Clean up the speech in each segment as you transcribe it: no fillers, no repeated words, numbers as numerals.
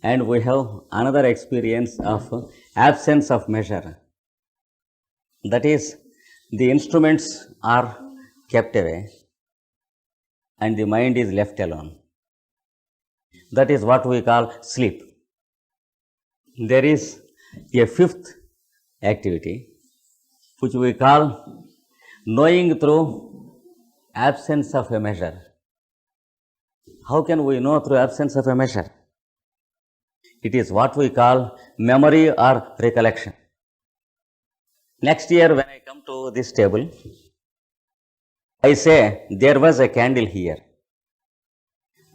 and we have another experience of absence of measure. That is, the instruments are kept away and the mind is left alone. That is what we call sleep. There is a fifth activity which we call knowing through absence of a measure. How can we know through absence of a measure? It is what we call memory or recollection. Next year when I come to this table, I say there was a candle here,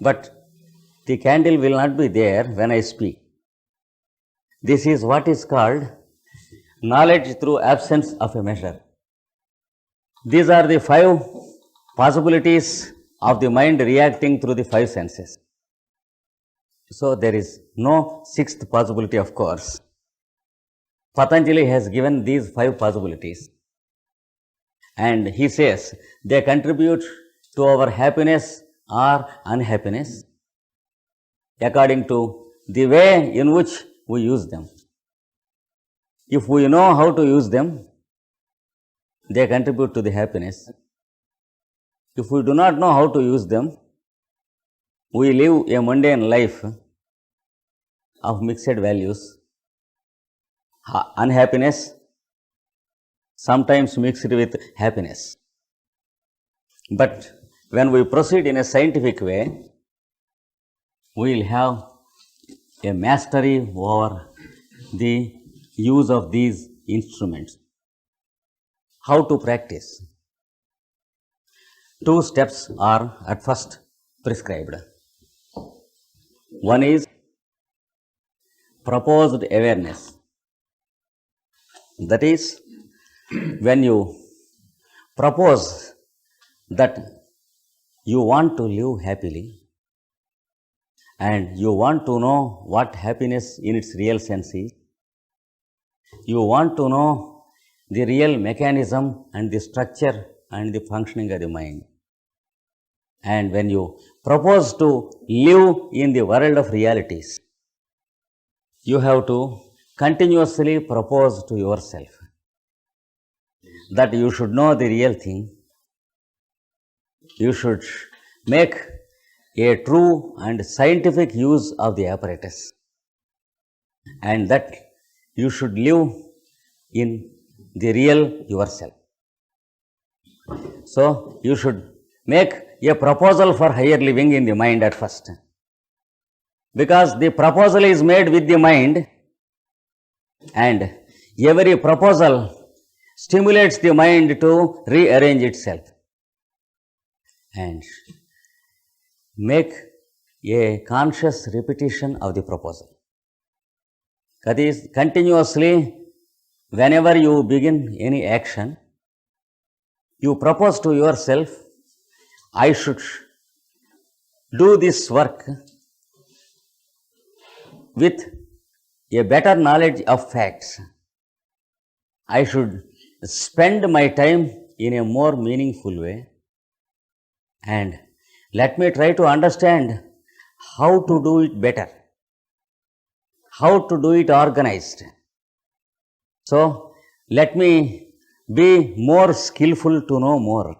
but the candle will not be there when I speak. This is what is called knowledge through absence of a measure. These are the 5 possibilities of the mind reacting through the 5 senses. So there is no 6th possibility, of course. Patanjali has given these 5 possibilities, and he says they contribute to our happiness or unhappiness according to the way in which we use them. If we know how to use them, they contribute to the happiness. If we do not know how to use them, we live a mundane life of mixed values, unhappiness sometimes mixed with happiness. But when we proceed in a scientific way, we will have a mastery over the use of these instruments. How to practice? 2 steps are at first prescribed. One is proposed awareness. That is, when you propose that you want to live happily and you want to know what happiness in its real sense is, you want to know the real mechanism and the structure and the functioning of the mind. And when you propose to live in the world of realities, you have to continuously propose to yourself that you should know the real thing. You should make a true and scientific use of the apparatus, and that you should live in the real yourself. So, you should make a proposal for higher living in the mind at first, because the proposal is made with the mind, and every proposal stimulates the mind to rearrange itself and make a conscious repetition of the proposal. That is, continuously, whenever you begin any action, you propose to yourself, I should do this work with a better knowledge of facts. I should spend my time in a more meaningful way, and let me try to understand how to do it better, how to do it organized. So, let me be more skillful to know more.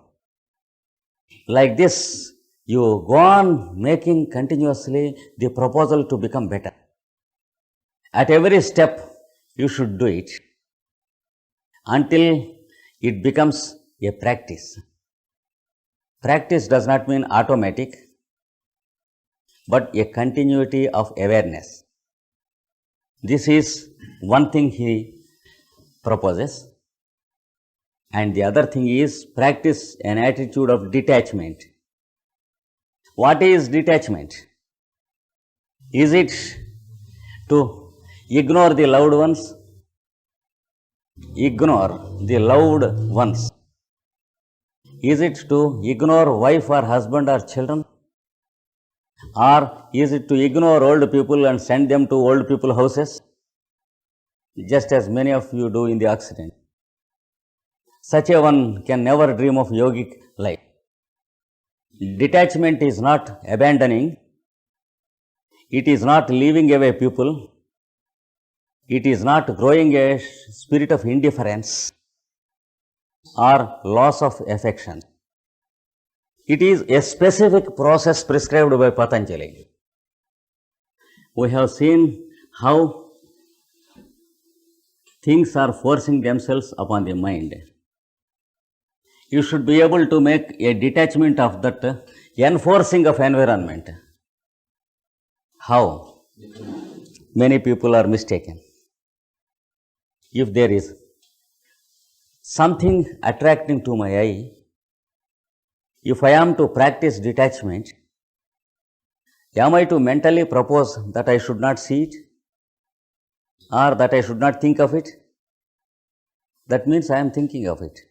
Like this, you go on making continuously the proposal to become better. At every step, you should do it until it becomes a practice. Practice does not mean automatic, but a continuity of awareness. This is one thing he proposes. And the other thing is practice an attitude of detachment. What is detachment? Is it to ignore the loved ones? Ignore the loved ones. Is it to ignore wife or husband or children? Or is it to ignore old people and send them to old people houses? Just as many of you do in the Occident. Such a one can never dream of yogic life. Detachment is not abandoning, It is not leaving away people. It is not growing a spirit of indifference or loss of affection. It is a specific process prescribed by Patanjali. We have seen how things are forcing themselves upon the mind. You should be able to make a detachment of that enforcing of environment. How? Many people are mistaken. If there is something attracting to my eye, if I am to practice detachment, am I to mentally propose that I should not see it or that I should not think of it? That means I am thinking of it.